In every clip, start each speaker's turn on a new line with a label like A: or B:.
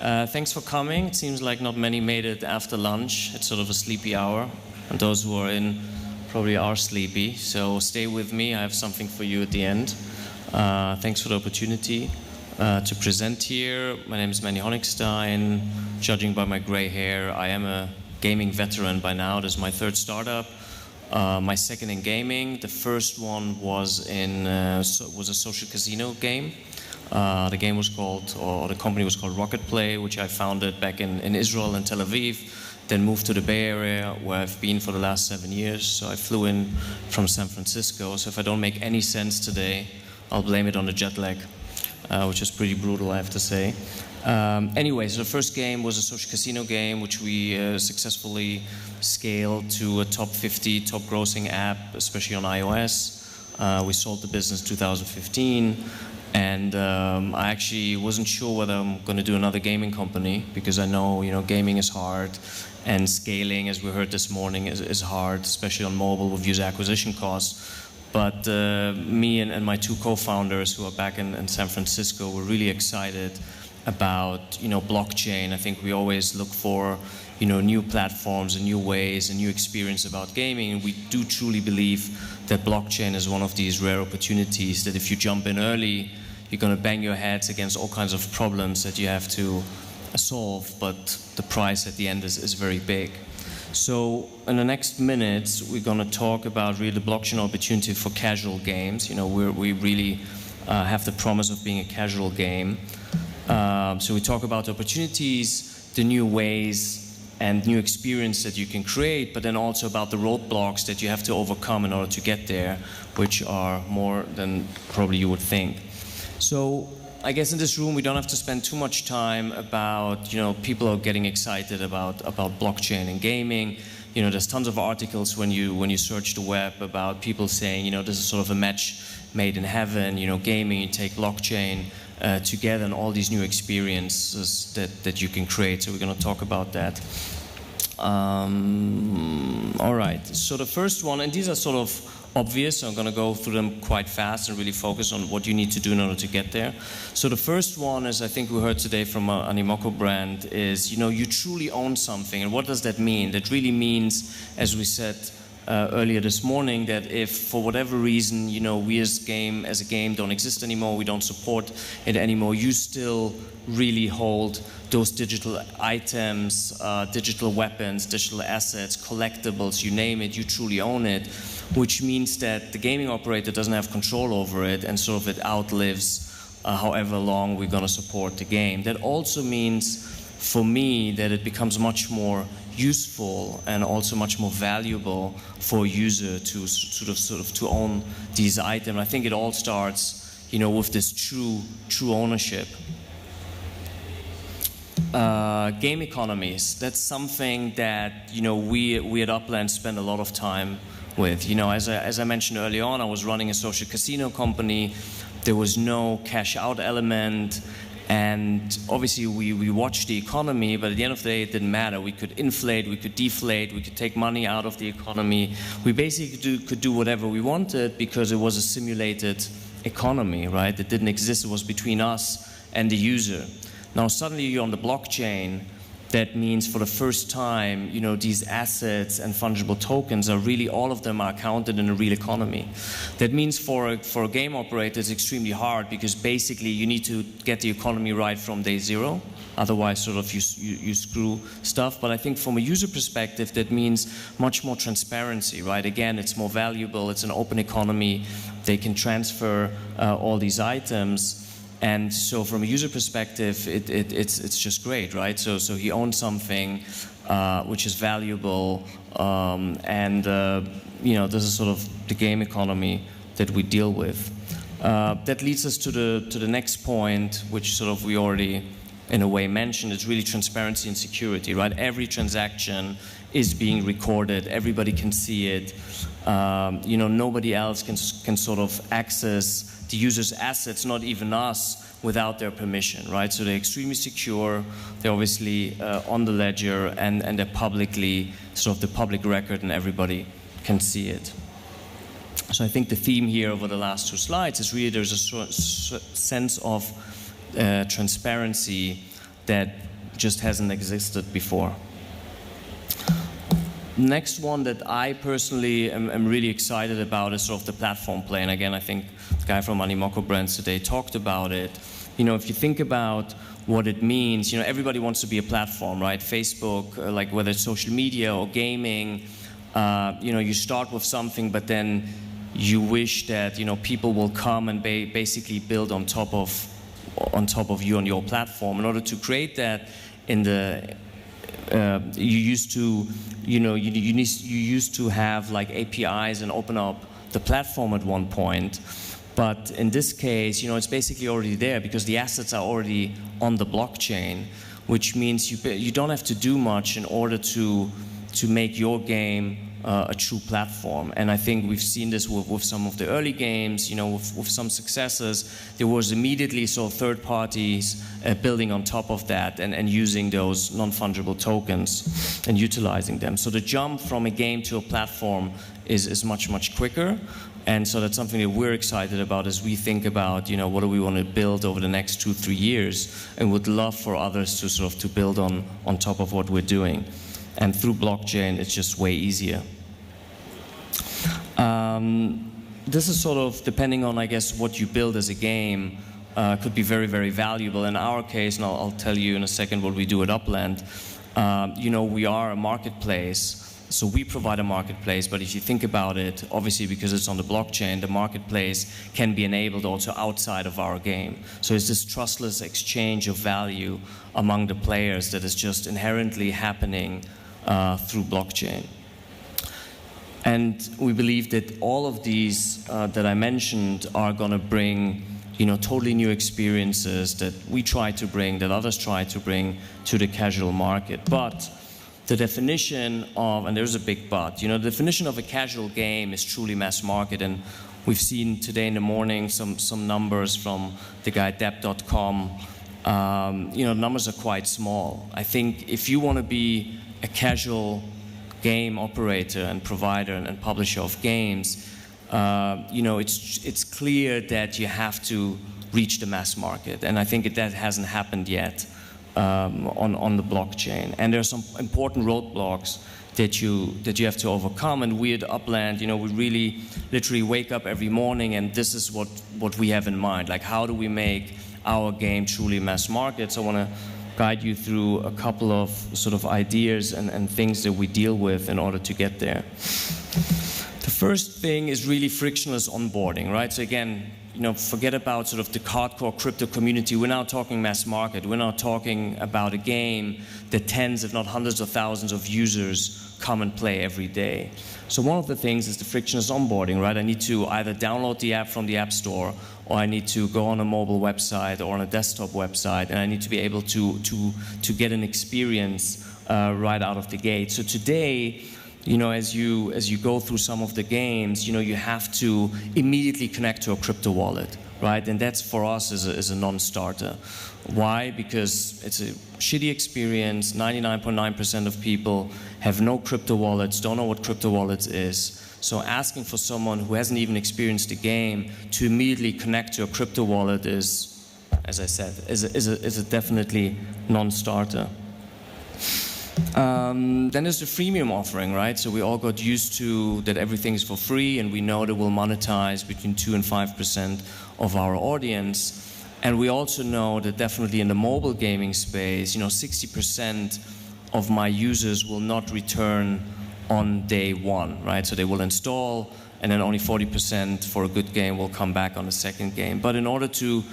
A: Thanks for coming. It seems like not many made it after lunch. It's sort of a sleepy hour, and those who are in probably are sleepy. So stay with me. I have something for you at the end. Thanks for the opportunity to present here. My name is Honigstein. Judging by my gray hair, I am a gaming veteran by now. This is my third startup. My second in gaming. The first one was a social casino game. The game was called, or the company was called Rocket Play, which I founded back in Israel and Tel Aviv, then moved to the Bay Area, where I've been for the last 7 years. So I flew in from San Francisco. So if I don't make any sense today, I'll blame it on the jet lag, which is pretty brutal, I have to say. Anyway, so the first game was a social casino game, which we successfully scaled to a top 50, top grossing app, especially on iOS. We sold the business 2015. And I actually wasn't sure whether I'm going to do another gaming company, because I know, gaming is hard, and scaling, as we heard this morning, is hard, especially on mobile with user acquisition costs. But me and my two co-founders, who are back in San Francisco, were really excited about blockchain. I think we always look for new platforms and new ways and new experience about gaming. And we do truly believe that blockchain is one of these rare opportunities that if you jump in early, you're going to bang your heads against all kinds of problems that you have to solve, but the price at the end is very big. So in the next minutes, we're going to talk about really the blockchain opportunity for casual games. We really have the promise of being a casual game. So we talk about opportunities, the new ways and new experience that you can create, but then also about the roadblocks that you have to overcome in order to get there, which are more than probably you would think. So I guess in this room we don't have to spend too much time about, people are getting excited about blockchain and gaming. There's tons of articles when you search the web about people saying, this is sort of a match made in heaven, gaming, you take blockchain together and all these new experiences that you can create. So we're going to talk about that. All right, so the first one, and these are sort of obvious, so I'm going to go through them quite fast and really focus on what you need to do in order to get there. So the first one, as I think we heard today from Animoko brand, is you truly own something. And what does that mean? That really means, as we said earlier this morning, that if for whatever reason we as a game don't exist anymore, we don't support it anymore, you still really hold those digital items, digital weapons, digital assets, collectibles, you name it, you truly own it, which means that the gaming operator doesn't have control over it, and sort of it outlives however long we're going to support the game. That also means, for me, that it becomes much more useful and also much more valuable for a user to sort of to own these items. I think it all starts, with this true ownership. Game economies, that's something that we at Upland spend a lot of time with. As I mentioned early on, I was running a social casino company. There was no cash out element, and obviously we watched the economy, but at the end of the day it didn't matter. We could inflate, we could deflate, we could take money out of the economy. We basically could do whatever we wanted because it was a simulated economy, right? It didn't exist. It was between us and the user. Now suddenly you're on the blockchain. That means for the first time, these assets and fungible tokens are really, all of them are counted in a real economy. That means for a game operator, it's extremely hard, because basically you need to get the economy right from day zero. Otherwise, sort of you screw stuff. But I think from a user perspective, that means much more transparency, right? Again, it's more valuable. It's an open economy. They can transfer all these items. And so from a user perspective, it's just great, right? So he owns something which is valuable, and this is sort of the game economy that we deal with. That leads us to the next point, which sort of we already in a way mentioned. It's really transparency and security, right? Every transaction is being recorded. Everybody can see it. Nobody else can sort of access the user's assets, not even us, without their permission, right? So they're extremely secure. They're obviously on the ledger, and they're publicly, sort of the public record, and everybody can see it. So I think the theme here over the last two slides is really there's a sense of transparency that just hasn't existed before. Next one that I personally am really excited about is sort of the platform play. And again, I think the guy from Animoco Brands today talked about it. You know, if you think about what it means, you know, everybody wants to be a platform, right? Facebook, like whether it's social media or gaming, you know, you start with something, but then you wish that, you know, people will come and basically build on top of you on your platform. In order to create that, you used to, you know, you used to have like APIs and open up the platform at one point. But in this case, you know, it's basically already there because the assets are already on the blockchain, which means you don't have to do much in order to make your game a true platform. And I think we've seen this with some of the early games, you know, with some successes. There was immediately sort of third parties building on top of that and using those non-fungible tokens and utilizing them. So the jump from a game to a platform is much, much quicker. And so that's something that we're excited about as we think about, you know, what do we want to build over the next 2-3 years, and would love for others to sort of to build on top of what we're doing. And through blockchain, it's just way easier. This is sort of, depending on, I guess, what you build as a game, could be very, very valuable. In our case, and I'll tell you in a second what we do at Upland, you know, we are a marketplace. So we provide a marketplace, but if you think about it, obviously because it's on the blockchain, the marketplace can be enabled also outside of our game. So it's this trustless exchange of value among the players that is just inherently happening through blockchain. And we believe that all of these that I mentioned are going to bring, you know, totally new experiences that we try to bring, that others try to bring to the casual market. But the definition of, and there's a big but, you know, the definition of a casual game is truly mass market. And we've seen today in the morning some numbers from the guy Depp.com. You know, numbers are quite small. I think if you want to be a casual game operator and provider and publisher of games, you know, it's clear that you have to reach the mass market. And I think that hasn't happened yet. On the blockchain, and there are some important roadblocks that you have to overcome. And we at Upland, you know, we really literally wake up every morning, and this is what we have in mind. Like, how do we make our game truly mass market? So I want to guide you through a couple of sort of ideas and things that we deal with in order to get there. The first thing is really frictionless onboarding, right? So again, you know, forget about sort of the hardcore crypto community. We're now talking mass market. We're now talking about a game that tens, if not hundreds of thousands of users come and play every day. So one of the things is the frictionless onboarding, right? I need to either download the app from the App Store, or I need to go on a mobile website or on a desktop website, and I need to be able to get an experience right out of the gate. So today, you know, as you go through some of the games, you know, you have to immediately connect to a crypto wallet, right? And that's for us is a non-starter. Why? Because it's a shitty experience. 99.9% of people have no crypto wallets, don't know what crypto wallets is. So asking for someone who hasn't even experienced the game to immediately connect to a crypto wallet is, as I said, is a definitely non-starter. Then there's the freemium offering, right? So we all got used to that everything is for free, and we know that we'll monetize between 2 and 5% of our audience. And we also know that definitely in the mobile gaming space, you know, 60% of my users will not return on day one, right? So they will install, and then only 40% for a good game will come back on the second game. But in order to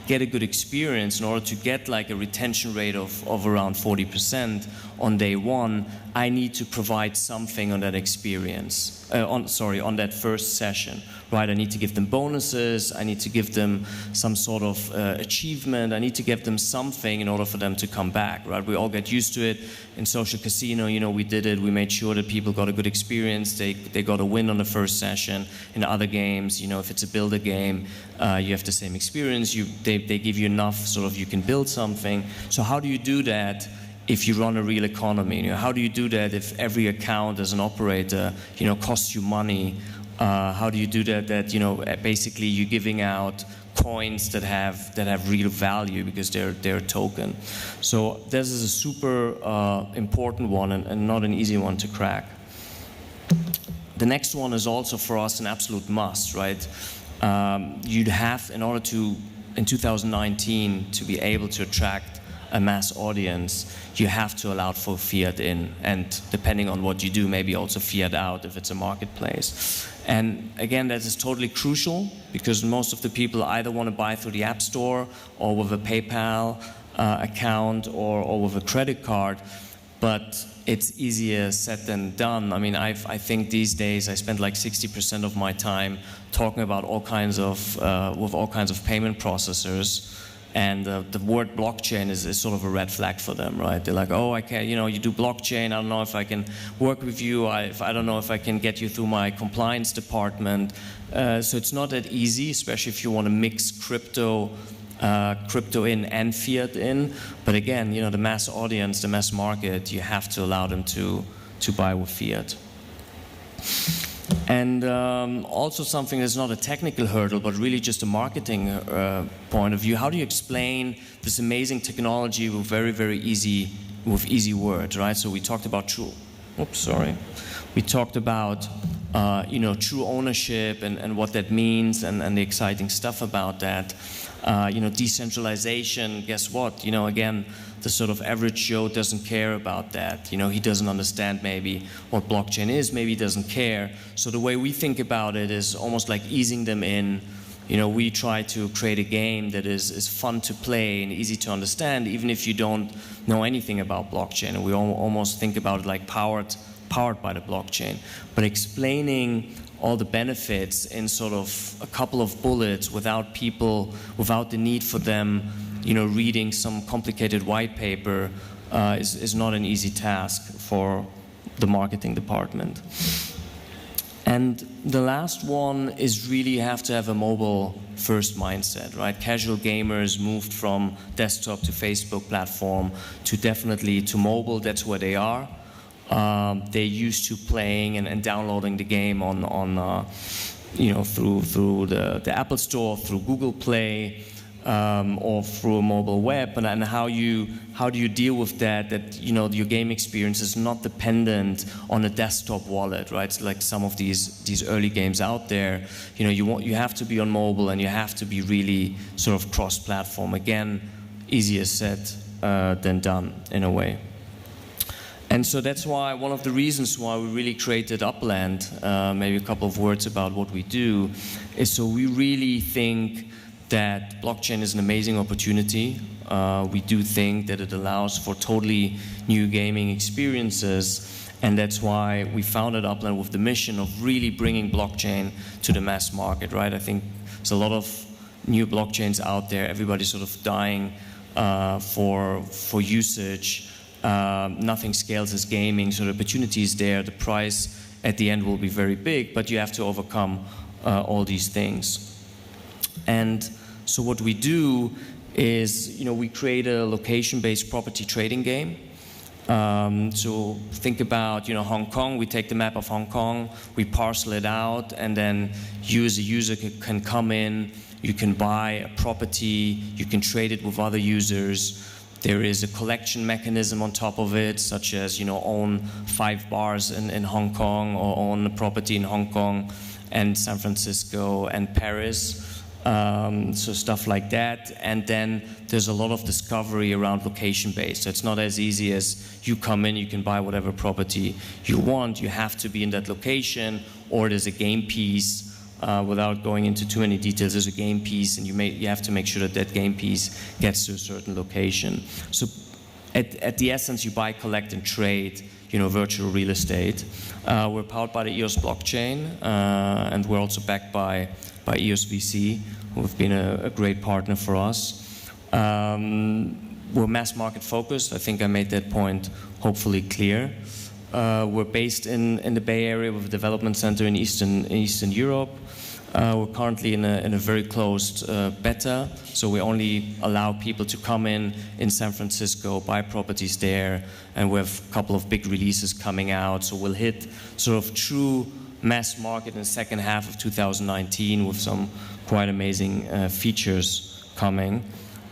A: get a good experience, in order to get like a retention rate of around 40% on day one, I need to provide something on that experience, on that first session, right? I need to give them bonuses, I need to give them some sort of achievement, I need to give them something in order for them to come back, right? We all get used to it. In social casino, you know, we did it, we made sure that people got a good experience, they got a win on the first session. In other games, you know, if it's a builder game, you have the same experience, they give you enough sort of you can build something. So how do you do that if you run a real economy? You know, how do you do that if every account as an operator, you know, costs you money? How do you do that you know, basically you're giving out coins that have real value because they're a token. So this is a super important one and not an easy one to crack. The next one is also for us an absolute must, right? You'd have, in order to, in 2019, to be able to attract a mass audience, you have to allow for fiat in, and depending on what you do, maybe also fiat out if it's a marketplace. And again, that is totally crucial because most of the people either want to buy through the App Store or with a PayPal account or with a credit card, but it's easier said than done. I mean, I think these days I spend like 60% of my time talking about all kinds of, with all kinds of payment processors. And the word blockchain is sort of a red flag for them, right? They're like, oh, I can't, you know, you do blockchain, I don't know if I can work with you, I don't know if I can get you through my compliance department. So it's not that easy, especially if you want to mix crypto in and fiat in. But again, you know, the mass audience, the mass market, you have to allow them to buy with fiat. And also something that's not a technical hurdle, but really just a marketing point of view. How do you explain this amazing technology with very easy words, right? So we talked about true. Oops, sorry. We talked about you know, true ownership and what that means and the exciting stuff about that. You know, decentralization. Guess what? You know, again, the sort of average Joe doesn't care about that. You know, he doesn't understand maybe what blockchain is, maybe he doesn't care. So the way we think about it is almost like easing them in. You know, we try to create a game that is fun to play and easy to understand, even if you don't know anything about blockchain. And we almost think about it like powered by the blockchain. But explaining all the benefits in sort of a couple of bullets without the need for them, you know, reading some complicated white paper is not an easy task for the marketing department. And the last one is really you have to have a mobile first mindset, right? Casual gamers moved from desktop to Facebook platform to definitely to mobile. That's where they are. They're used to playing and downloading the game on you know, through the Apple Store, through Google Play, or through a mobile web, and how do you deal with that you know, your game experience is not dependent on a desktop wallet, right? It's like some of these early games out there, you know, you have to be on mobile and you have to be really sort of cross-platform. Again, easier said than done in a way. And so that's why one of the reasons why we really created Upland, maybe a couple of words about what we do, is so we really think that blockchain is an amazing opportunity. We do think that it allows for totally new gaming experiences, and that's why we founded Upland with the mission of really bringing blockchain to the mass market, right? I think there's a lot of new blockchains out there. Everybody's sort of dying for usage. Nothing scales as gaming, so the opportunity is there. The price at the end will be very big, but you have to overcome all these things. And so what we do is, you know, we create a location-based property trading game. So think about, you know, Hong Kong. We take the map of Hong Kong, we parcel it out, and then you as a user can come in, you can buy a property, you can trade it with other users. There is a collection mechanism on top of it, such as, you know, own 5 bars in Hong Kong, or own a property in Hong Kong and San Francisco and Paris. So stuff like that. And then there's a lot of discovery around location-based. So it's not as easy as you come in, you can buy whatever property you want. You have to be in that location, or there's a game piece. Without going into too many details, there's a game piece, and you have to make sure that game piece gets to a certain location. So at the essence, you buy, collect, and trade, you know, virtual real estate. We're powered by the EOS blockchain, and we're also backed by EOS VC, who have been a great partner for us. We're mass market focused. I think I made that point hopefully clear. We're based in the Bay Area with a development center in Eastern Europe. We're currently in a very closed beta, so we only allow people to come in San Francisco, buy properties there, and we have a couple of big releases coming out. So we'll hit sort of true mass market in the second half of 2019 with some quite amazing features coming.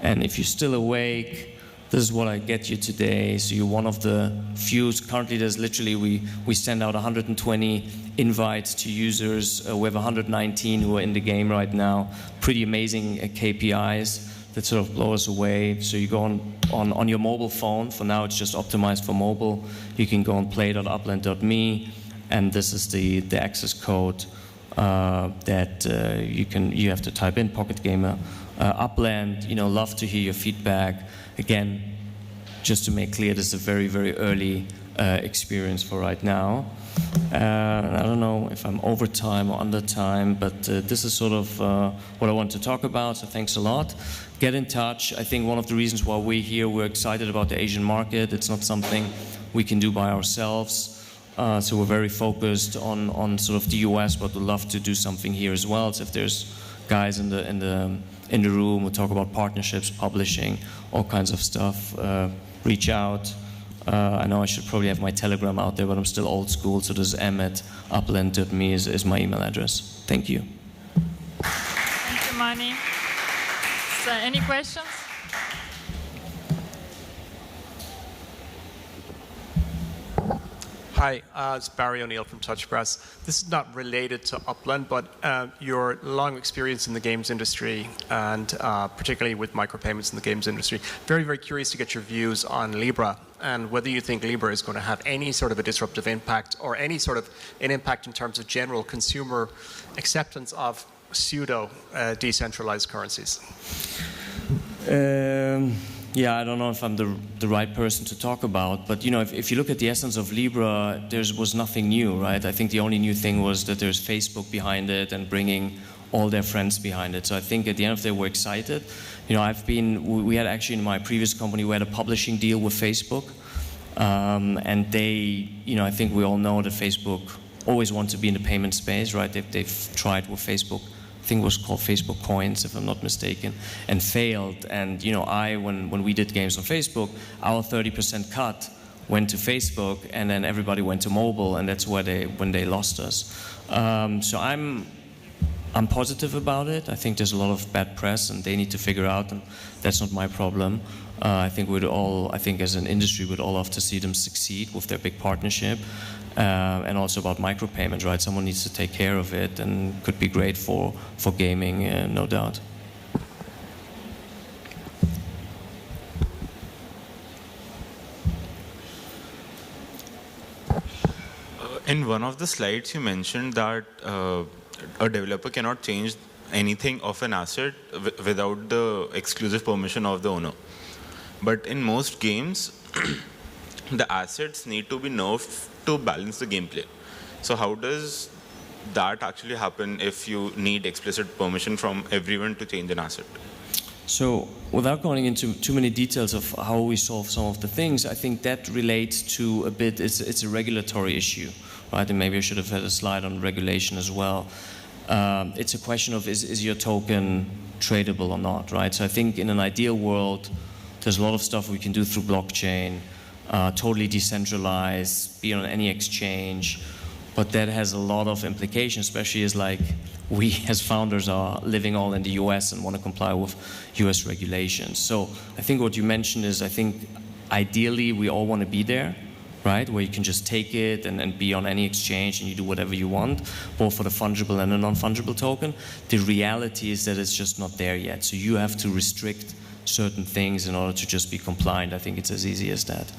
A: And if you're still awake, this is what I get you today. So you're one of the few. Currently, there's literally, we send out 120 invites to users. We have 119 who are in the game right now. Pretty amazing KPIs that sort of blow us away. So you go on your mobile phone. For now, it's just optimized for mobile. You can go on play.upland.me, and this is the access code that you have to type in, Pocket Gamer Upland. Love to hear your feedback. Again, just to make clear, this is a very, very early experience for right now. I don't know if I'm over time or under time, but this is sort of what I want to talk about, so thanks a lot. Get in touch. I think one of the reasons why we're excited about the Asian market. It's not something we can do by ourselves. So we're very focused on sort of the US, but we'd love to do something here as well. So if there's guys in the room, we'll talk about partnerships, publishing, all kinds of stuff. Reach out. I know I should probably have my Telegram out there, but I'm still old school, so this m@upland.me is my email address. Thank you.
B: Thank you, Mani. So, any questions?
C: Hi, it's Barry O'Neill from Touch Press. This is not related to Upland, but your long experience in the games industry, and particularly with micropayments in the games industry, very, very curious to get your views on Libra, and whether you think Libra is going to have any sort of a disruptive impact, or any sort of an impact in terms of general consumer acceptance of pseudo decentralized currencies.
A: Yeah, I don't know if I'm the right person to talk about, but if you look at the essence of Libra, there was nothing new, right? I think the only new thing was that there's Facebook behind it and bringing all their friends behind it. So I think at the end of the day, we're excited. We had actually in my previous company, we had a publishing deal with Facebook, and they, I think we all know that Facebook always wants to be in the payment space, right? They've tried with Facebook. I think it was called Facebook Coins, if I'm not mistaken, and failed. And when we did games on Facebook, our 30% cut went to Facebook, and then everybody went to mobile, and that's when they lost us. So I'm positive about it. I think there's a lot of bad press, and they need to figure out, and that's not my problem. I think as an industry, we'd all love to see them succeed with their big partnership. And also about micropayments, right? Someone needs to take care of it, and could be great for gaming, no doubt.
D: In one of the slides, you mentioned that a developer cannot change anything of an asset without the exclusive permission of the owner. But in most games, the assets need to be nerfed to balance the gameplay. So how does that actually happen if you need explicit permission from everyone to change an asset?
A: So without going into too many details of how we solve some of the things, I think that relates to a bit, it's a regulatory issue, right? And maybe I should have had a slide on regulation as well. It's a question of is your token tradable or not, right? So I think in an ideal world, there's a lot of stuff we can do through blockchain, totally decentralized, be on any exchange, but that has a lot of implications, especially as we as founders are living all in the US and want to comply with US regulations. So I think what you mentioned is, I think ideally we all want to be there, right? Where you can just take it and be on any exchange and you do whatever you want, both for the fungible and the non-fungible token. The reality is that it's just not there yet. So you have to restrict certain things in order to just be compliant. I think it's as easy as that.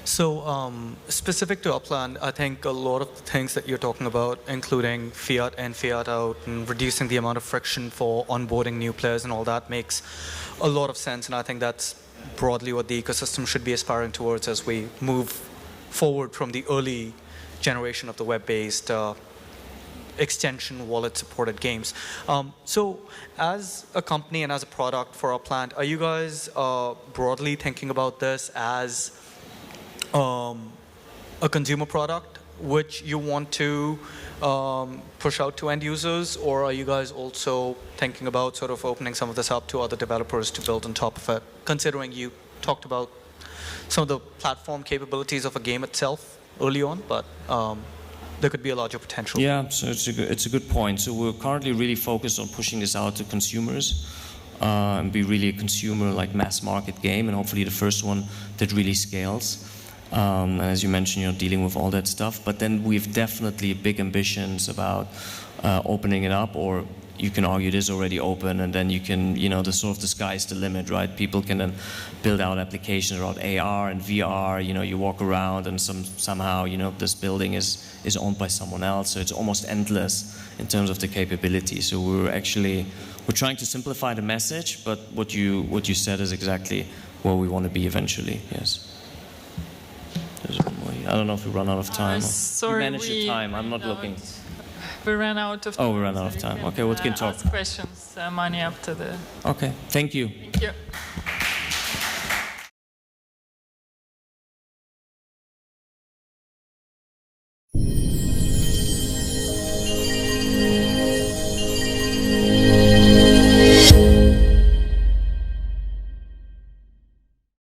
E: So specific to Upland, I think a lot of the things that you're talking about, including fiat in, fiat out, and reducing the amount of friction for onboarding new players and all that, makes a lot of sense. And I think that's broadly what the ecosystem should be aspiring towards as we move forward from the early generation of the web-based extension wallet-supported games. So as a company and as a product for Upland, are you guys broadly thinking about this as a consumer product which you want to push out to end users, or are you guys also thinking about sort of opening some of this up to other developers to build on top of it, considering you talked about some of the platform capabilities of a game itself early on, but there could be a larger potential.
A: Yeah, so it's a good point. So we're currently really focused on pushing this out to consumers and be really a consumer, like mass market game, and hopefully the first one that really scales. And as you mentioned, dealing with all that stuff. But then we've definitely big ambitions about opening it up, or you can argue it is already open, and then you can, the sky's the limit, right? People can then build out applications around AR and VR. You walk around and somehow, this building is owned by someone else. So it's almost endless in terms of the capability. So we're trying to simplify the message, but what you said is exactly where we want to be eventually. Yes. There's one more. I don't know if we run out of time.
B: Sorry,
A: you manage your time. I'm not looking.
B: We ran out of time.
A: Oh, we ran out of time. Okay, we can talk.
B: Ask questions, Mani, after the...
A: Okay, thank you.
B: Thank you.